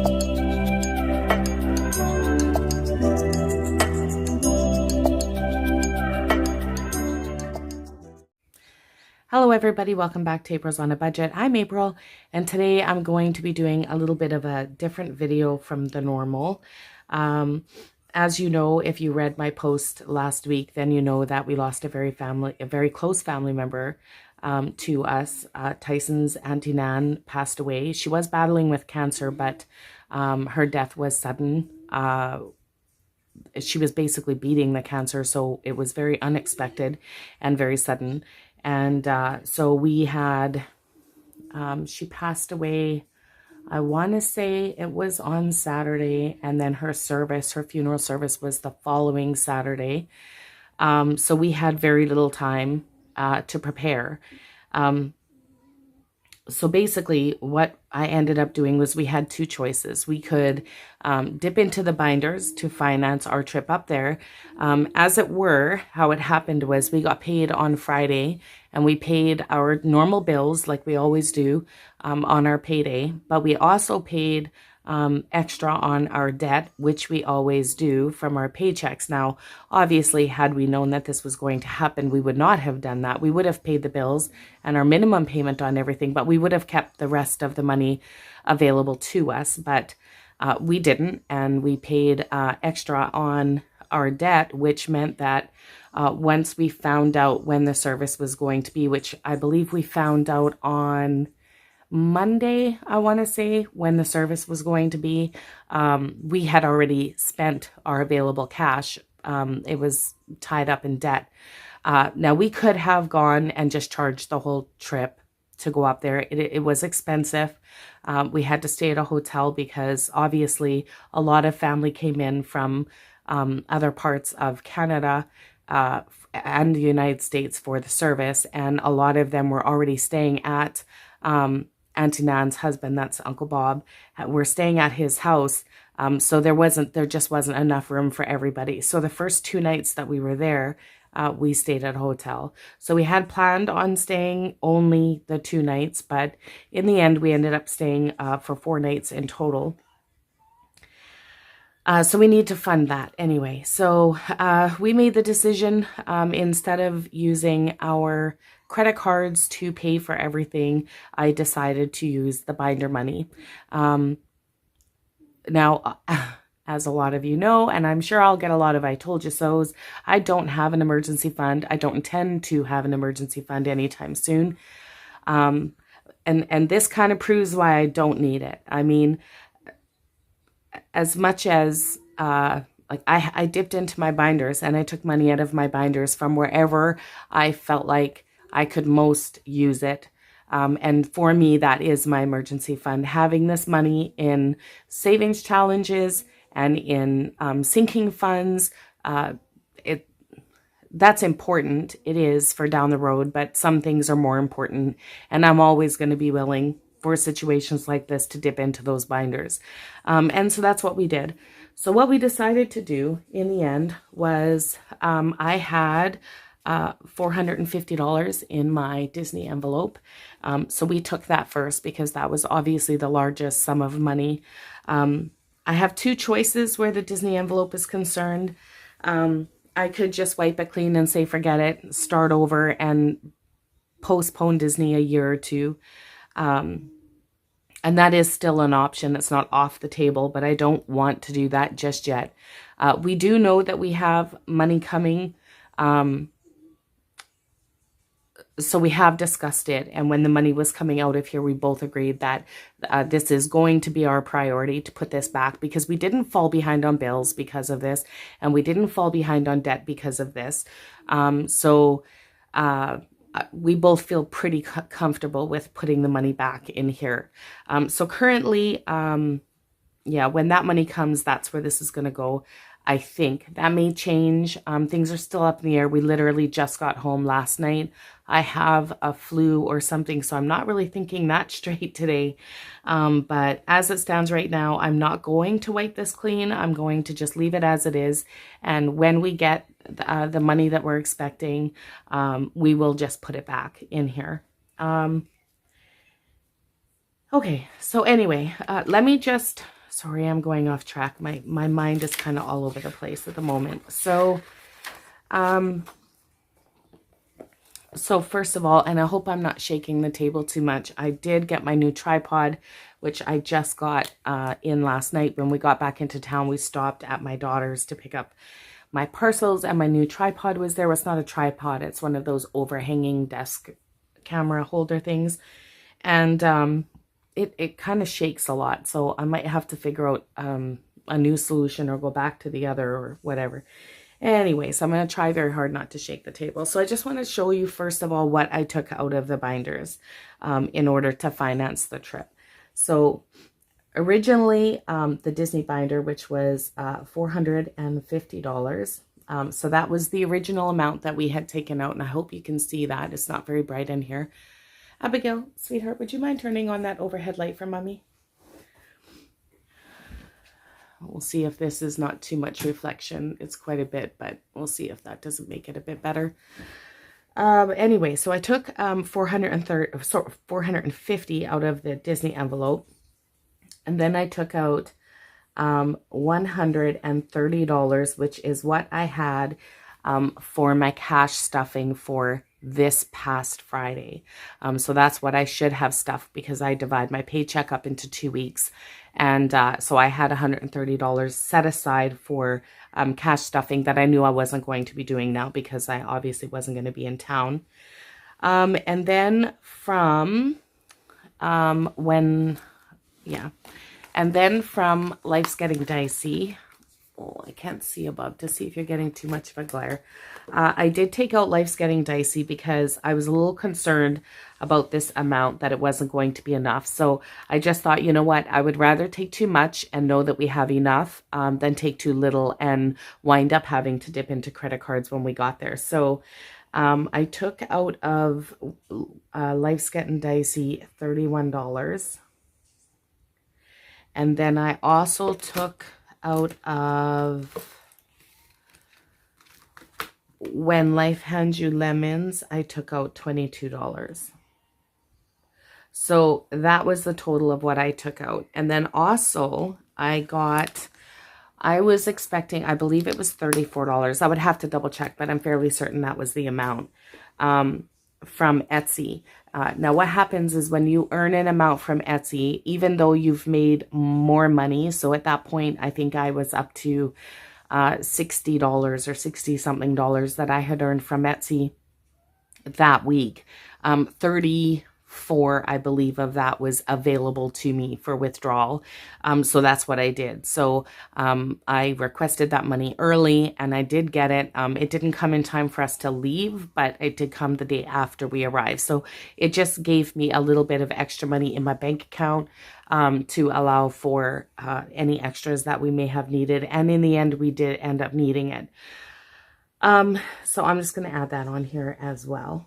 Hello everybody, welcome back to April's on a Budget. I'm April, and today I'm going to be doing a little bit of a different video from the normal. As you know, if you read my post last week, then you know that we lost a very close family member to us. Tyson's Auntie Nan passed away. She was battling with cancer, but her death was sudden. She was basically beating the cancer, so it was very unexpected and very sudden. And so we had, she passed away, I want to say it was on Saturday, and then her funeral service was the following Saturday. So we had very little time to prepare. So basically what I ended up doing was we had two choices. We could dip into the binders to finance our trip up there. As it were, how it happened was we got paid on Friday, and we paid our normal bills like we always do on our payday. But we also paid extra on our debt, which we always do from our paychecks. Now, obviously, had we known that this was going to happen, we would not have done that. We would have paid the bills and our minimum payment on everything, but we would have kept the rest of the money available to us. But we didn't, and we paid extra on our debt, which meant that once we found out when the service was going to be, which I believe we found out on Monday, I want to say, when the service was going to be, we had already spent our available cash. It was tied up in debt. Now, we could have gone and just charged the whole trip to go up there. It was expensive. We had to stay at a hotel because obviously a lot of family came in from other parts of Canada and the United States for the service, and a lot of them were already staying at Auntie Nan's husband, that's Uncle Bob. We're staying at his house, so there just wasn't enough room for everybody. So the first 2 nights that we were there, we stayed at a hotel. So we had planned on staying only the 2 nights, but in the end we ended up staying for 4 nights in total. So we need to fund that anyway. So we made the decision, instead of using our credit cards to pay for everything, I decided to use the binder money. Now, as a lot of you know, and I'm sure I'll get a lot of I told you so's, I don't have an emergency fund. I don't intend to have an emergency fund anytime soon. And this kind of proves why I don't need it. I mean, as much as I dipped into my binders and I took money out of my binders from wherever I felt like I could most use it. And for me, that is my emergency fund. Having this money in savings challenges and in sinking funds, that's important. It is for down the road, but some things are more important. And I'm always going to be willing for situations like this to dip into those binders. And so that's what we did. So what we decided to do in the end was I had $450 in my Disney envelope. So we took that first because that was obviously the largest sum of money. I have 2 choices where the Disney envelope is concerned. I could just wipe it clean and say, forget it, start over and postpone Disney a year or 2. And that is still an option. It's not off the table, but I don't want to do that just yet. We do know that we have money coming. So we have discussed it. And when the money was coming out of here, we both agreed that this is going to be our priority to put this back, because we didn't fall behind on bills because of this. And we didn't fall behind on debt because of this. We both feel pretty comfortable with putting the money back in here. So currently, yeah, when that money comes, that's where this is going to go. I think that may change. Things are still up in the air. We literally just got home last night. I have a flu or something, so I'm not really thinking that straight today. But as it stands right now, I'm not going to wipe this clean. I'm going to just leave it as it is. And when we get the money that we're expecting, we will just put it back in here. Okay, so anyway, let me just sorry, I'm going off track. My mind is kind of all over the place at the moment. So, so first of all, and I hope I'm not shaking the table too much, I did get my new tripod, which I just got in last night. When we got back into town, we stopped at my daughter's to pick up my parcels, and my new tripod was there. Well, it's not a tripod. It's one of those overhanging desk camera holder things. And it kind of shakes a lot. So I might have to figure out a new solution or go back to the other or whatever. Anyway, so I'm going to try very hard not to shake the table. So I just want to show you, first of all, what I took out of the binders in order to finance the trip. So originally, the Disney binder, which was $450. So that was the original amount that we had taken out. And I hope you can see that. It's not very bright in here. Abigail, sweetheart, would you mind turning on that overhead light for Mommy? We'll see if this is not too much reflection. It's quite a bit, but we'll see if that doesn't make it a bit better. Anyway, so I took $450 out of the Disney envelope. And then I took out $130, which is what I had for my cash stuffing for this past Friday. So that's what I should have stuffed, because I divide my paycheck up into 2 weeks. And so I had $130 set aside for cash stuffing that I knew I wasn't going to be doing now, because I obviously wasn't going to be in town. And then from and then from Life's Getting Dicey, oh, I can't see above to see if you're getting too much of a glare. I did take out Life's Getting Dicey because I was a little concerned about this amount, that it wasn't going to be enough. So I just thought, you know what, I would rather take too much and know that we have enough than take too little and wind up having to dip into credit cards when we got there. So I took out of Life's Getting Dicey $31. And then I also took out of When Life Hands You Lemons, I took out $22. So that was the total of what I took out. And then also I was expecting, I believe it was $34. I would have to double check, but I'm fairly certain that was the amount from Etsy. Now what happens is when you earn an amount from Etsy, even though you've made more money, so at that point, I think I was up to $60 or 60 something dollars that I had earned from Etsy that week. 34, I believe, of that was available to me for withdrawal. So that's what I did. So I requested that money early, and I did get it. It didn't come in time for us to leave, but it did come the day after we arrived. So it just gave me a little bit of extra money in my bank account to allow for any extras that we may have needed. And in the end, we did end up needing it. So I'm just going to add that on here as well.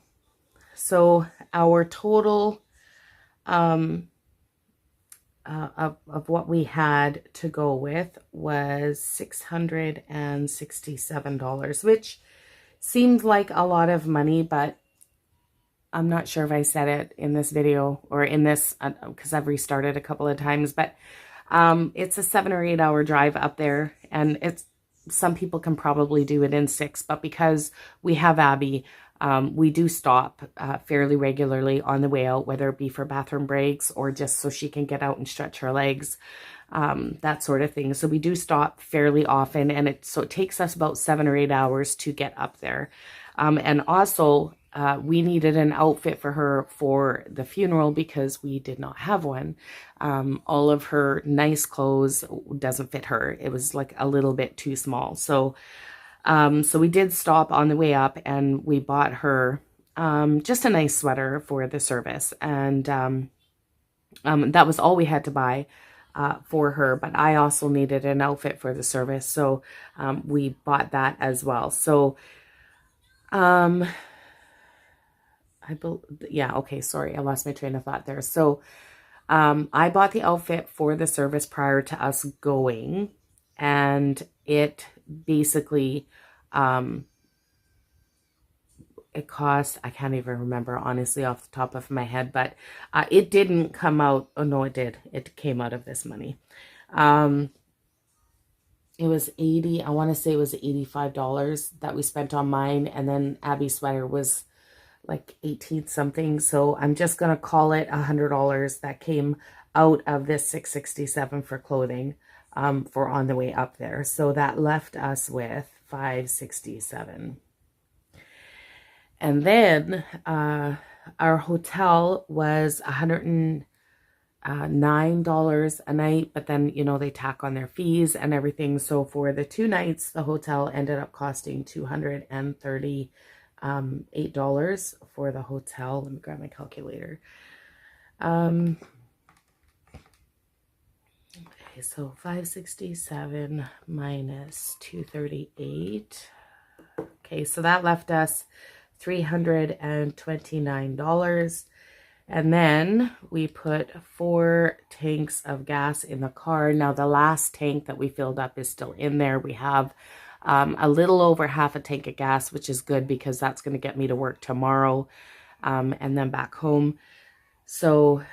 So our total of what we had to go with was $667, which seemed like a lot of money, but I'm not sure if I said it in this video or in this, because I've restarted a couple of times, but it's a 7 or 8 hour drive up there, and some people can probably do it in 6, but because we have Abby, we do stop fairly regularly on the way out, whether it be for bathroom breaks or just so she can get out and stretch her legs, that sort of thing. So we do stop fairly often, and it takes us about 7 or 8 hours to get up there. And also, we needed an outfit for her for the funeral because we did not have one. All of her nice clothes doesn't fit her. It was like a little bit too small. So we did stop on the way up, and we bought her just a nice sweater for the service. And that was all we had to buy for her. But I also needed an outfit for the service, so we bought that as well. So okay, sorry, I lost my train of thought there. So I bought the outfit for the service prior to us going, and it basically it cost, I can't even remember honestly off the top of my head, but it didn't come out. Oh no, it did. It came out of this money. It was 80, I want to say it was $85 that we spent on mine, and then Abby's sweater was like 18 something. So I'm just going to call it $100 that came out of this 667 for clothing for on the way up there. So that left us with 567. And then our hotel was $109 a night, but then, you know, they tack on their fees and everything. So for the 2 nights, the hotel ended up costing $238 for the hotel. Let me grab my calculator. Okay, so 567 minus 238. Okay, so that left us $329. And then we put 4 tanks of gas in the car. Now the last tank that we filled up is still in there. We have a little over half a tank of gas, which is good because that's going to get me to work tomorrow and then back home. So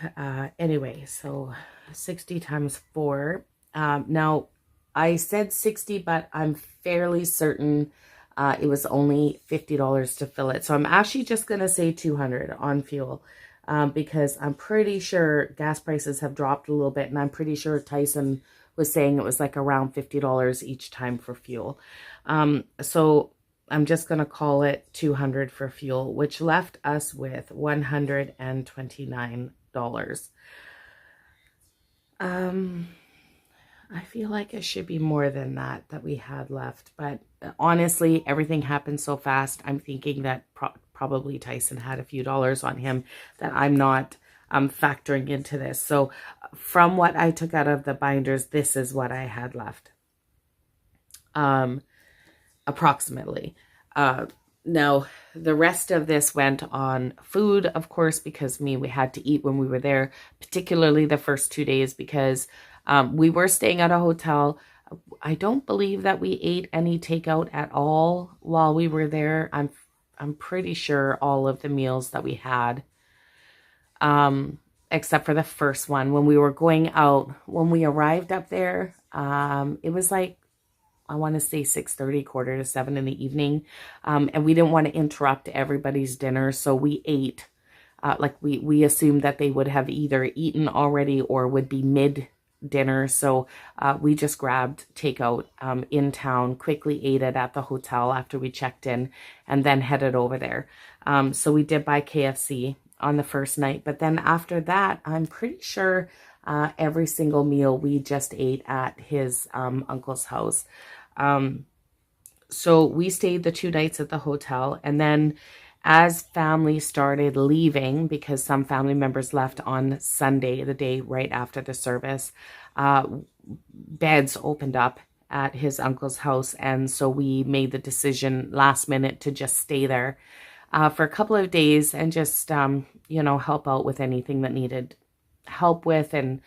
anyway, so 60 times 4. Now I said 60, but I'm fairly certain it was only $50 to fill it. So I'm actually just going to say 200 on fuel. Because I'm pretty sure gas prices have dropped a little bit, and I'm pretty sure Tyson was saying it was like around $50 each time for fuel. So I'm just going to call it 200 for fuel, which left us with $129. I feel like it should be more than that we had left, but honestly, everything happened so fast. I'm thinking that probably Tyson had a few dollars on him that I'm not factoring into this. So from what I took out of the binders, this is what I had left, approximately. Now, the rest of this went on food, of course, because we had to eat when we were there, particularly the first 2 days, because we were staying at a hotel. I don't believe that we ate any takeout at all while we were there. I'm pretty sure all of the meals that we had, except for the first one, when we were going out, when we arrived up there, it was like, I want to say 6:30, 6:45 in the evening. And we didn't want to interrupt everybody's dinner. So we ate, like we assumed that they would have either eaten already or would be mid dinner. So we just grabbed takeout in town, quickly ate it at the hotel after we checked in, and then headed over there. So we did buy KFC on the first night, but then after that, I'm pretty sure every single meal we just ate at his uncle's house. So we stayed the 2 nights at the hotel, and then as family started leaving, because some family members left on Sunday, the day right after the service, beds opened up at his uncle's house. And so we made the decision last minute to just stay there for a couple of days and just, you know, help out with anything that needed help with, and,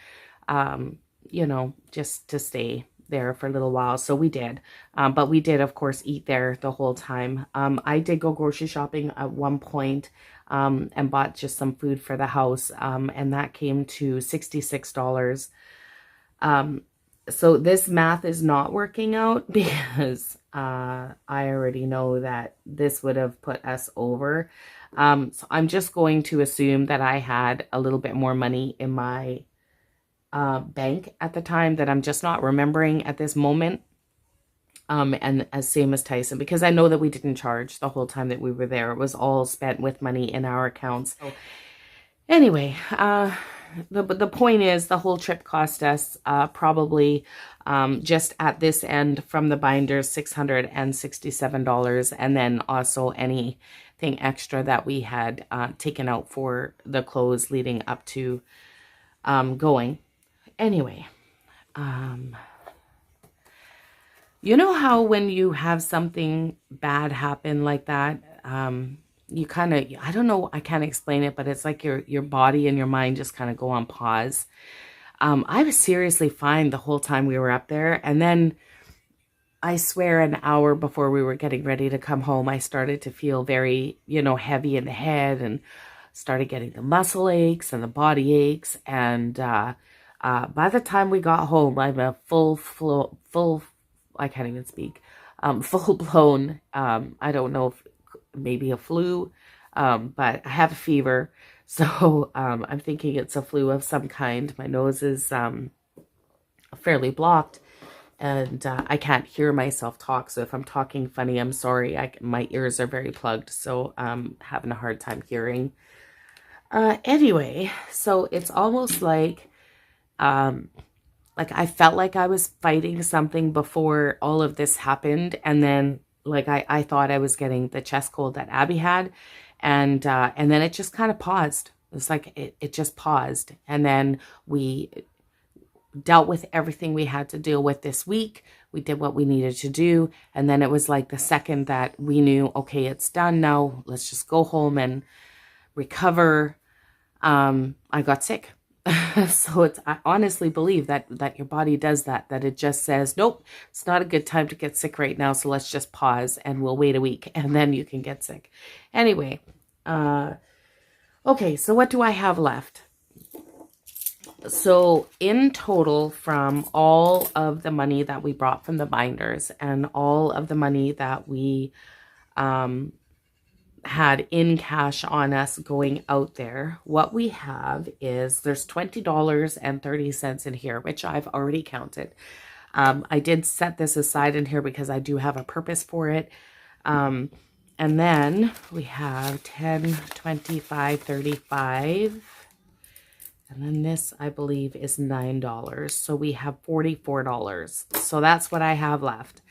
you know, just to stay there for a little while. So we did, but we did of course eat there the whole time. I did go grocery shopping at one point and bought just some food for the house, and that came to $66. So this math is not working out because I already know that this would have put us over. So I'm just going to assume that I had a little bit more money in my bank at the time that I'm just not remembering at this moment. And as same as Tyson, because I know that we didn't charge the whole time that we were there. It was all spent with money in our accounts. So anyway, the point is the whole trip cost us probably just at this end from the binders $667, and then also anything extra that we had taken out for the clothes leading up to going. Anyway, you know how when you have something bad happen like that, you kind of, I don't know, I can't explain it, but it's like your body and your mind just kind of go on pause. I was seriously fine the whole time we were up there. And then I swear an hour before we were getting ready to come home, I started to feel very, heavy in the head and started getting the muscle aches and the body aches. And by the time we got home, I'm a I can't even speak, full blown, I don't know if maybe a flu, but I have a fever. So I'm thinking it's a flu of some kind. My nose is fairly blocked. And I can't hear myself talk. So if I'm talking funny, I'm sorry. My ears are very plugged. So I'm having a hard time hearing. Anyway, so it's almost like I felt like I was fighting something before all of this happened. And then I thought I was getting the chest cold that Abby had. And then it just kind of paused. It's like it just paused. And then we dealt with everything we had to deal with this week. We did what we needed to do. And then it was like the second that we knew, okay, it's done now. Let's just go home and recover. I got sick. So I honestly believe that your body does that it just says, nope, it's not a good time to get sick right now. So let's just pause and we'll wait a week and then you can get sick. Anyway, okay, so what do I have left? So in total, from all of the money that we brought from the binders and all of the money that we had in cash on us going out there, what we have is there's $20.30 in here, which I've already counted. I did set this aside in here because I do have a purpose for it. And then we have 10, 25, 35. And then this, I believe, is $9. So we have $44. So that's what I have left.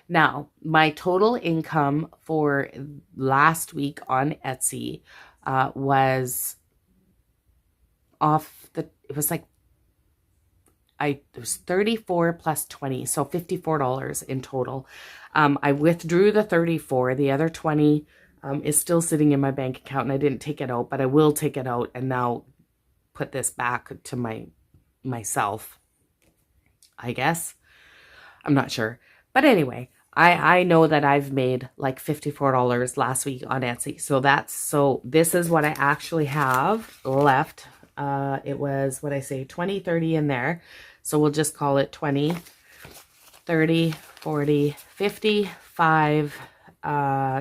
Now, my total income for last week on Etsy was it was 34 plus 20, so $54 in total. I withdrew the 34. The other 20 is still sitting in my bank account, and I didn't take it out, but I will take it out and now put this back to myself, I guess. I'm not sure. But anyway, I know that I've made like $54 last week on Etsy. So this is what I actually have left. It was, what I say, 20, 30 in there. So we'll just call it 20, 30, 40, 55,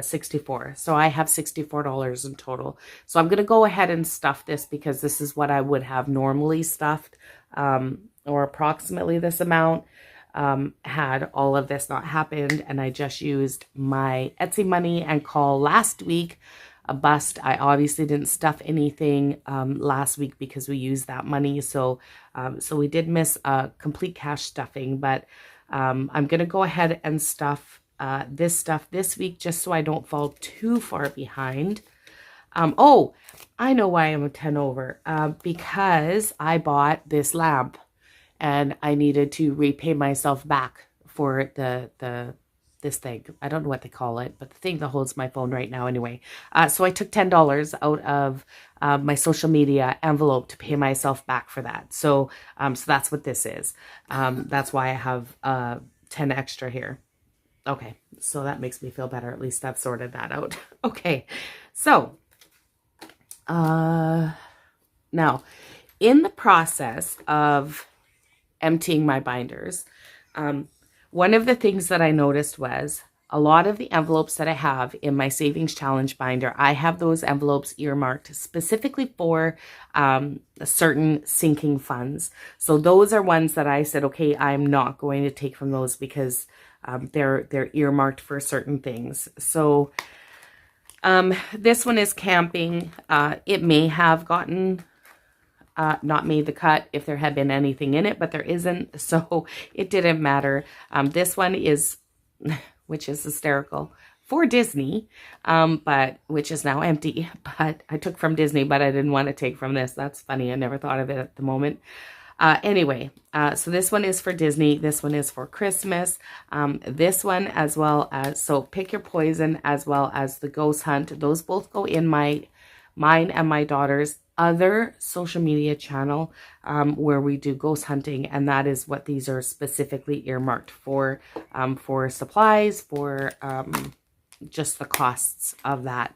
64. So I have $64 in total. So I'm going to go ahead and stuff this because this is what I would have normally stuffed, or approximately this amount, had all of this not happened. And I just used my Etsy money and call last week a bust. I obviously didn't stuff anything last week because we used that money. So we did miss a complete cash stuffing, but I'm going to go ahead and stuff this stuff this week just so I don't fall too far behind. Oh, I know why I'm a 10 over. Because I bought this lamp and I needed to repay myself back for this thing. I don't know what they call it, but the thing that holds my phone right now anyway. So I took $10 out of my social media envelope to pay myself back for that. So that's what this is. That's why I have 10 extra here. Okay, so that makes me feel better. At least I've sorted that out. Okay, so now in the process of emptying my binders, one of the things that I noticed was a lot of the envelopes that I have in my Savings Challenge binder, I have those envelopes earmarked specifically for certain sinking funds. So those are ones that I said, okay, I'm not going to take from those because they're earmarked for certain things. So this one is camping. It may have gotten not made the cut if there had been anything in it, but there isn't, so it didn't matter. This one is, which is hysterical, for Disney, but which is now empty. But I took from Disney, but I didn't want to take from this. That's funny. I never thought of it at the moment. Anyway, so this one is for Disney. This one is for Christmas. This one as well as, so Pick Your Poison as well as the Ghost Hunt. Those both go in mine and my daughter's other social media channel where we do ghost hunting, and that is what these are specifically earmarked for supplies, for just the costs of that.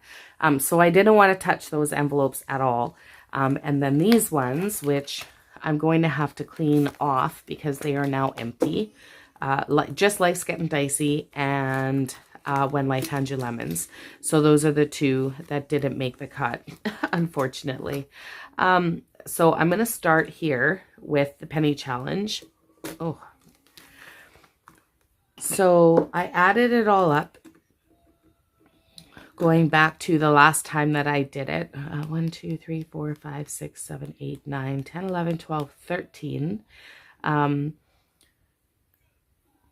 So I didn't want to touch those envelopes at all. And then these ones, which I'm going to have to clean off because they are now empty. Just Life's Getting Dicey and When Life Hands You Lemons. So those are the two that didn't make the cut, unfortunately. So I'm going to start here with the penny challenge. Oh. So I added it all up, going back to the last time that I did it. 1, 2, 3, 4, 5, 6, 7, 8, 9, 10, 11, 12, 13.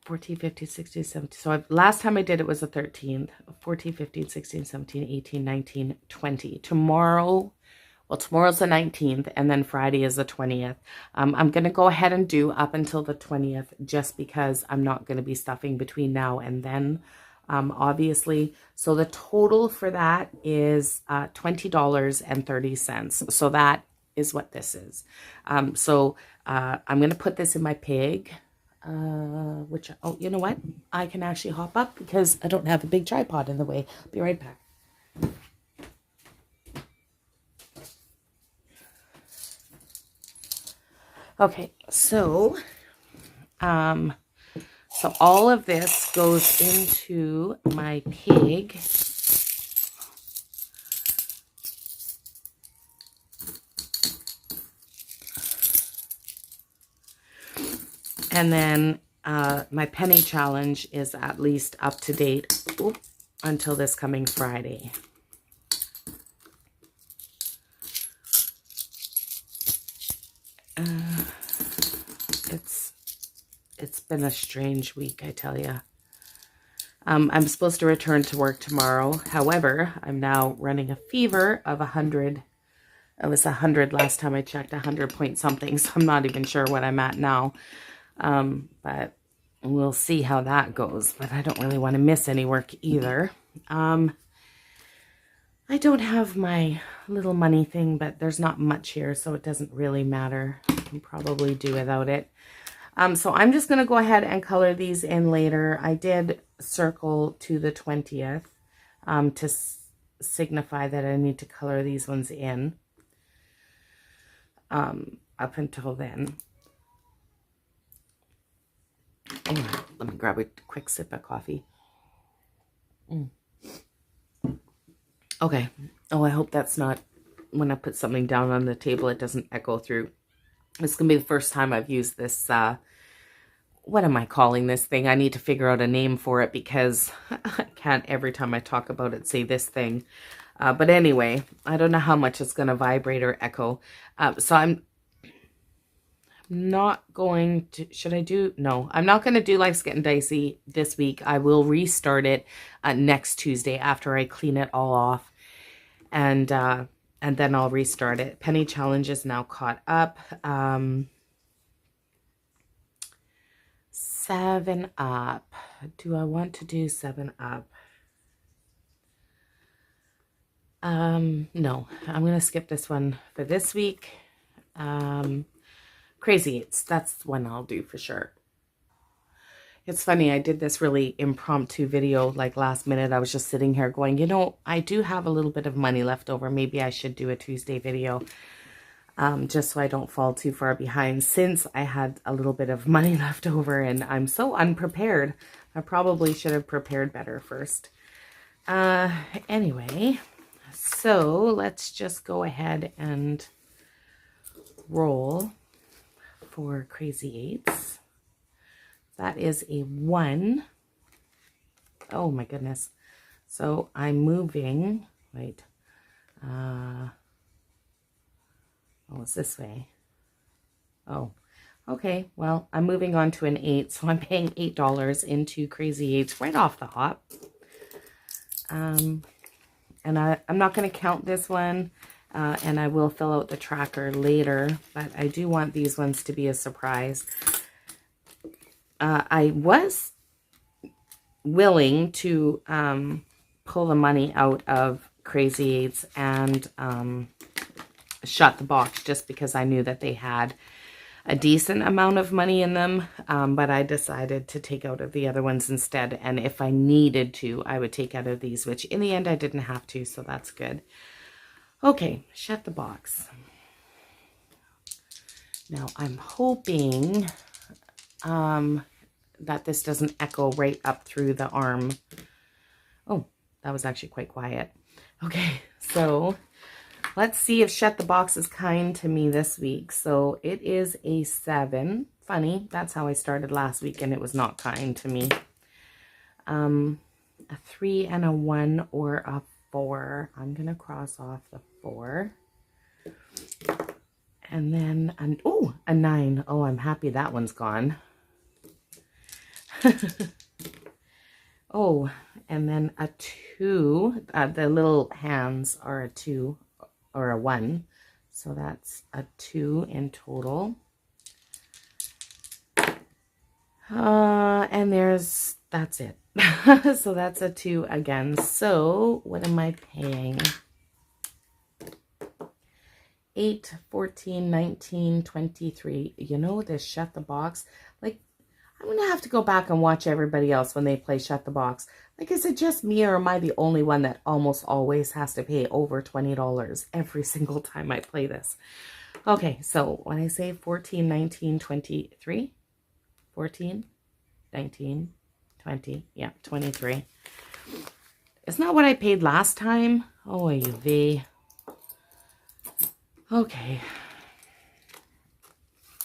14, 15, 16, 17. So last time I did it was the 13th. 14, 15, 16, 17, 18, 19, 20. Tomorrow's the 19th, and then Friday is the 20th. I'm going to go ahead and do up until the 20th just because I'm not going to be stuffing between now and then, obviously. So the total for that is $20.30. So that is what this is. I'm going to put this in my pig. Which, oh, you know what? I can actually hop up because I don't have a big tripod in the way. I'll be right back. Okay, so all of this goes into my pig. And then my penny challenge is at least up to date until this coming Friday. It's been a strange week, I tell you. I'm supposed to return to work tomorrow. However, I'm now running a fever of 100. It was 100 last time I checked, 100 point something. So I'm not even sure what I'm at now. But we'll see how that goes. But I don't really want to miss any work either. I don't have my little money thing, but there's not much here, so it doesn't really matter. I can probably do without it. So I'm just going to go ahead and color these in later. I did circle to the 20th to signify that I need to color these ones in up until then. Oh, let me grab a quick sip of coffee. Okay. Oh, I hope that's not, when I put something down on the table, it doesn't echo through. This is going to be the first time I've used this, what am I calling this thing? I need to figure out a name for it because I can't every time I talk about it say this thing. But anyway, I don't know how much it's going to vibrate or echo. So I'm not going to, should I do? No, I'm not going to do Life's Getting Dicey this week. I will restart it next Tuesday after I clean it all off. And then I'll restart it. Penny Challenge is now caught up. 7 Up. Do I want to do 7 Up? No, I'm going to skip this one for this week. Crazy 8s, that's one I'll do for sure. It's funny, I did this really impromptu video like last minute. I was just sitting here going, you know, I do have a little bit of money left over. Maybe I should do a Tuesday video just so I don't fall too far behind, since I had a little bit of money left over and I'm so unprepared. I probably should have prepared better first. Anyway, so let's just go ahead and roll for Crazy 8s. That is a 1. Oh my goodness. So I'm moving, wait. Oh, it's this way. Oh, okay. Well, I'm moving on to an 8. So I'm paying $8 into Crazy 8s right off the hop. And I'm not going to count this one. And I will fill out the tracker later. But I do want these ones to be a surprise. I was willing to pull the money out of Crazy 8s and shut the box just because I knew that they had a decent amount of money in them, but I decided to take out of the other ones instead, and if I needed to, I would take out of these, which in the end I didn't have to, so that's good. Okay, shut the box. Now I'm hoping that this doesn't echo right up through the arm. Oh, that was actually quite quiet. Okay, so let's see if Shut the Box is kind to me this week. So it is a 7. Funny, that's how I started last week and it was not kind to me. A 3 and a 1 or a 4. I'm going to cross off the 4. And then, a 9. Oh, I'm happy that one's gone. Oh, and then a 2. The little hands are a 2 or a 1. So that's a 2 in total. And that's it. So that's a 2 again. So what am I paying? 8, 14, 19, 23. You know, this Shut the Box, like, I'm going to have to go back and watch everybody else when they play Shut the Box. Like, is it just me or am I the only one that almost always has to pay over $20 every single time I play this? Okay, so when I say 14, 19, 23, 14, 19, 20, yeah, 23. Isn't that what I paid last time? Oh, you V. Okay.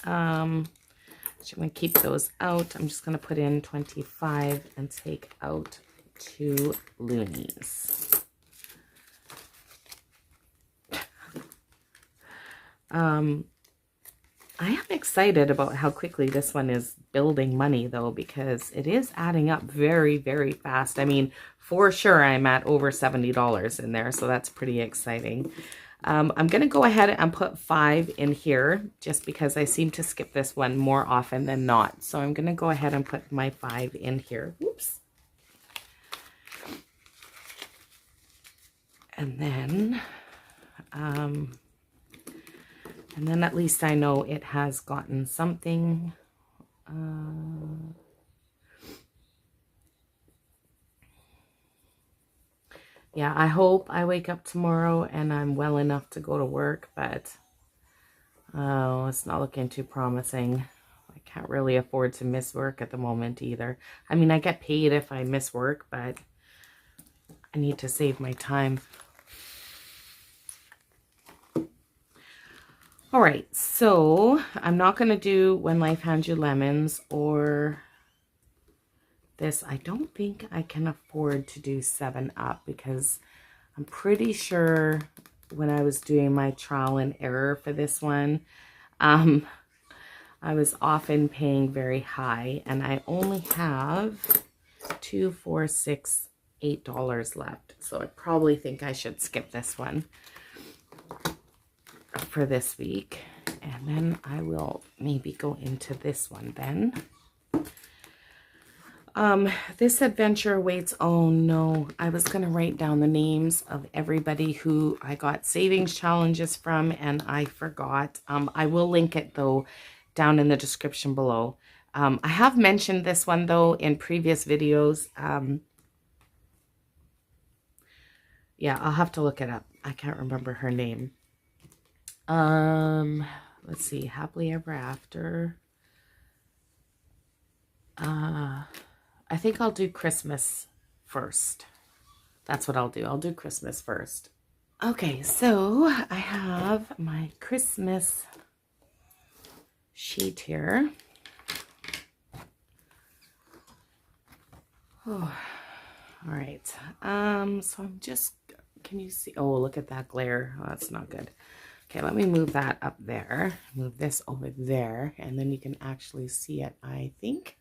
I'm going to keep those out. I'm just going to put in 25 and take out 2 loonies. I am excited about how quickly this one is building money though, because it is adding up very, very fast. I mean, for sure I'm at over $70 in there, so that's pretty exciting. I'm going to go ahead and put 5 in here just because I seem to skip this one more often than not. So I'm going to go ahead and put my 5 in here. Whoops. And then at least I know it has gotten something. Yeah, I hope I wake up tomorrow and I'm well enough to go to work, but oh, it's not looking too promising. I can't really afford to miss work at the moment either. I mean, I get paid if I miss work, but I need to save my time. All right, so I'm not going to do When Life Hands You Lemons or this. I don't think I can afford to do 7 Up because I'm pretty sure when I was doing my trial and error for this one, I was often paying very high and I only have $2, $4, $6, $8 left. So I probably think I should skip this one for this week, and then I will maybe go into this one then. This adventure awaits. Oh no, I was gonna write down the names of everybody who I got savings challenges from and I forgot. I will link it though down in the description below. I have mentioned this one though in previous videos. Yeah, I'll have to look it up. I can't remember her name. Let's see, Happily Ever After. I think I'll do Christmas first. That's what I'll do. I'll do Christmas first. Okay, so I have my Christmas sheet here. Oh, all right. So I'm just, can you see? Oh, look at that glare. Oh, that's not good. Okay, let me move that up there. Move this over there, and then you can actually see it, I think.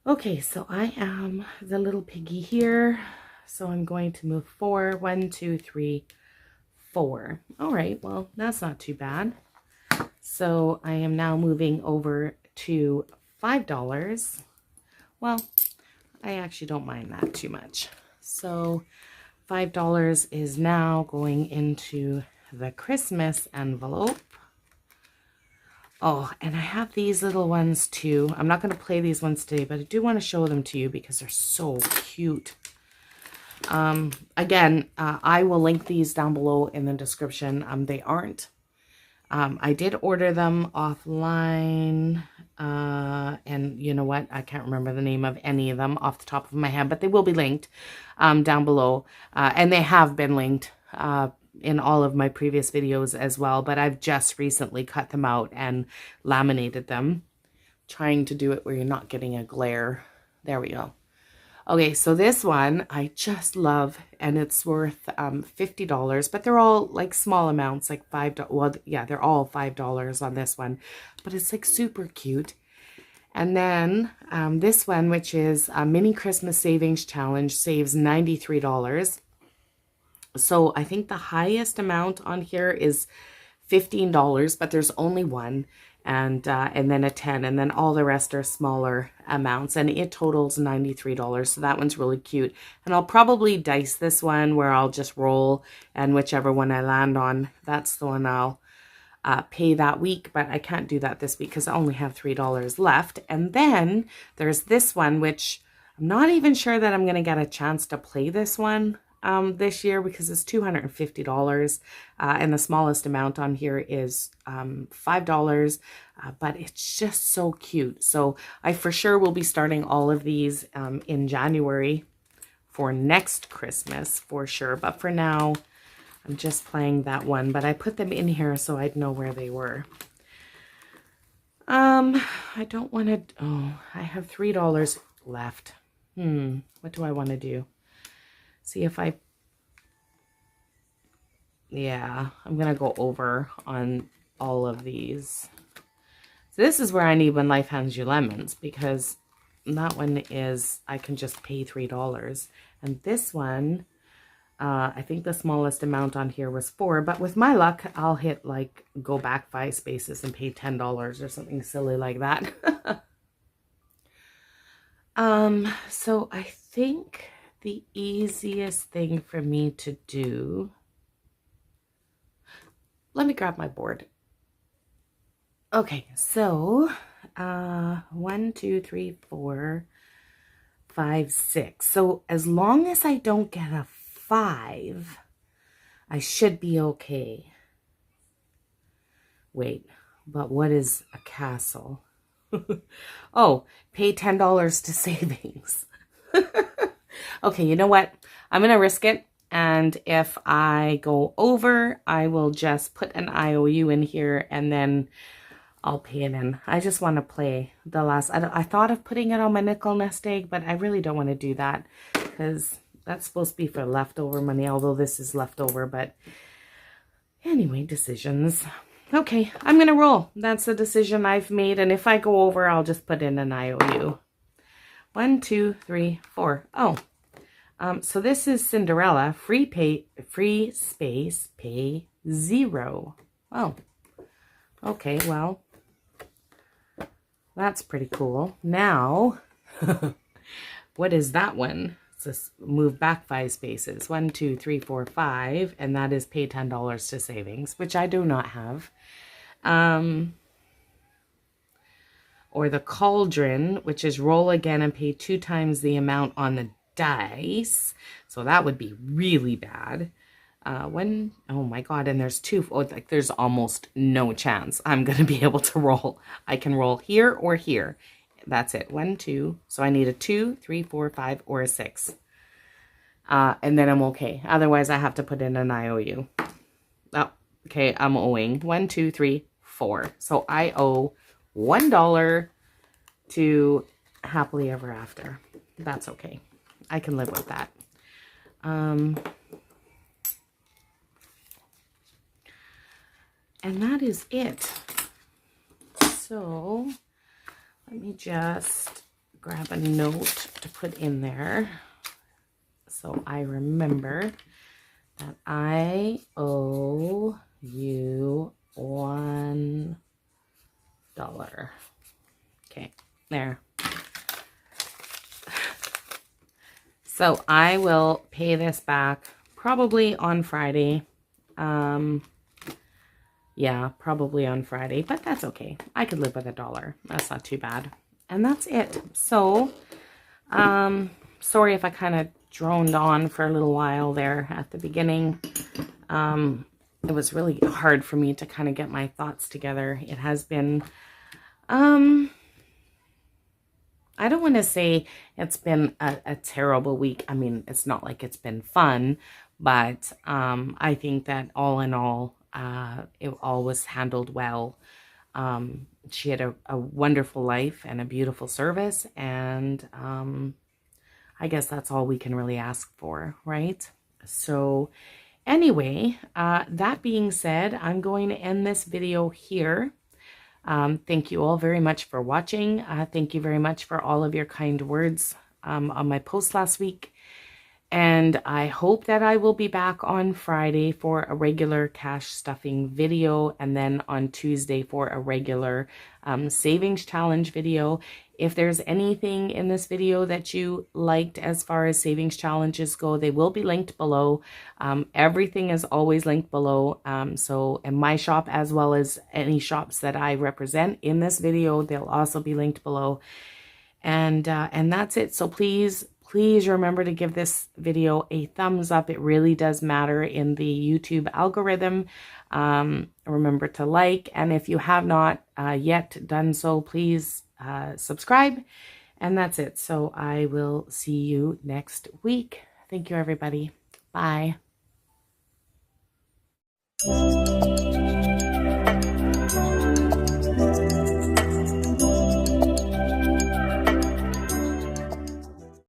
Okay, so I am the little piggy here. So I'm going to move 4. 1, 2, 3, 4. All right, well, that's not too bad. So I am now moving over to $5. Well, I actually don't mind that too much. So $5 is now going into the Christmas envelope. Oh, and I have these little ones too. I'm not going to play these ones today, but I do want to show them to you because they're so cute. Again, I will link these down below in the description. They aren't. I did order them offline. And you know what? I can't remember the name of any of them off the top of my head, but they will be linked down below. And they have been linked in all of my previous videos as well, but I've just recently cut them out and laminated them. Trying to do it where you're not getting a glare. There we go. Okay, so this one I just love, and it's worth $50, but they're all like small amounts, like $5. Well, yeah, they're all $5 on this one, but it's like super cute. And then this one, which is a mini Christmas savings challenge, saves $93. So I think the highest amount on here is $15, but there's only one. And then a 10, and then all the rest are smaller amounts, and it totals $93. So that one's really cute. And I'll probably dice this one where I'll just roll, and whichever one I land on, that's the one I'll pay that week. But I can't do that this week because I only have $3 left. And then there's this one, which I'm not even sure that I'm going to get a chance to play this one this year because it's $250, and the smallest amount on here is $5, but it's just so cute. So I for sure will be starting all of these in January for next Christmas for sure, but for now I'm just playing that one. But I put them in here so I'd know where they were. I don't want to, oh, I have $3 left. What do I want to do? See if yeah, I'm going to go over on all of these. So this is where I need When Life Hands You Lemons, because that one is, I can just pay $3. And this one, I think the smallest amount on here was $4, but with my luck, I'll hit like, go back 5 spaces and pay $10 or something silly like that. So I think the easiest thing for me to do, let me grab my board. Okay, so 1, 2, 3, 4, 5, 6. So as long as I don't get a 5, I should be okay. Wait, but what is a castle? Oh, pay $10 to savings. Okay, you know what? I'm going to risk it. And if I go over, I will just put an IOU in here and then I'll pay it in. I just want to play the last. I thought of putting it on my nickel nest egg, but I really don't want to do that because that's supposed to be for leftover money, although this is leftover. But anyway, decisions. Okay, I'm going to roll. That's a decision I've made. And if I go over, I'll just put in an IOU. 1, 2, 3, 4. Oh. So this is Cinderella, free space, pay 0. Oh, okay, well, that's pretty cool. Now, what is that one? It's just move back 5 spaces, 1, 2, 3, 4, 5, and that is pay $10 to savings, which I do not have. Or the Cauldron, which is roll again and pay 2 times the amount on the dice, so that would be really bad. Oh my god, and there's 2. Oh, like there's almost no chance I'm gonna be able to roll. I can roll here or here. That's it. 1, 2. So I need a 2, 3, 4, 5, or a 6. And then I'm okay. Otherwise, I have to put in an IOU. Oh, okay, I'm owing 1, 2, 3, 4. So I owe $1 to Happily Ever After. That's okay. I can live with that. And that is it. So let me just grab a note to put in there so I remember that I owe you $1. Okay, there. So I will pay this back probably on Friday. Yeah, probably on Friday, but that's okay. I could live with $1. That's not too bad. And that's it. So, sorry if I kind of droned on for a little while there at the beginning. It was really hard for me to kind of get my thoughts together. It has been, I don't want to say it's been a terrible week. I mean, it's not like it's been fun, but I think that all in all, it all was handled well. She had a wonderful life and a beautiful service, and I guess that's all we can really ask for, right? So anyway, that being said, I'm going to end this video here. Thank you all very much for watching. Thank you very much for all of your kind words on my post last week. And I hope that I will be back on Friday for a regular cash stuffing video, and then on Tuesday for a regular savings challenge video. If there's anything in this video that you liked as far as savings challenges go, they will be linked below. Everything is always linked below. So in my shop, as well as any shops that I represent in this video, they'll also be linked below. And that's it. So please remember to give this video a thumbs up. It really does matter in the YouTube algorithm. Remember to like, and if you have not yet done so, please subscribe. And that's it. So I will see you next week. Thank you, everybody. Bye.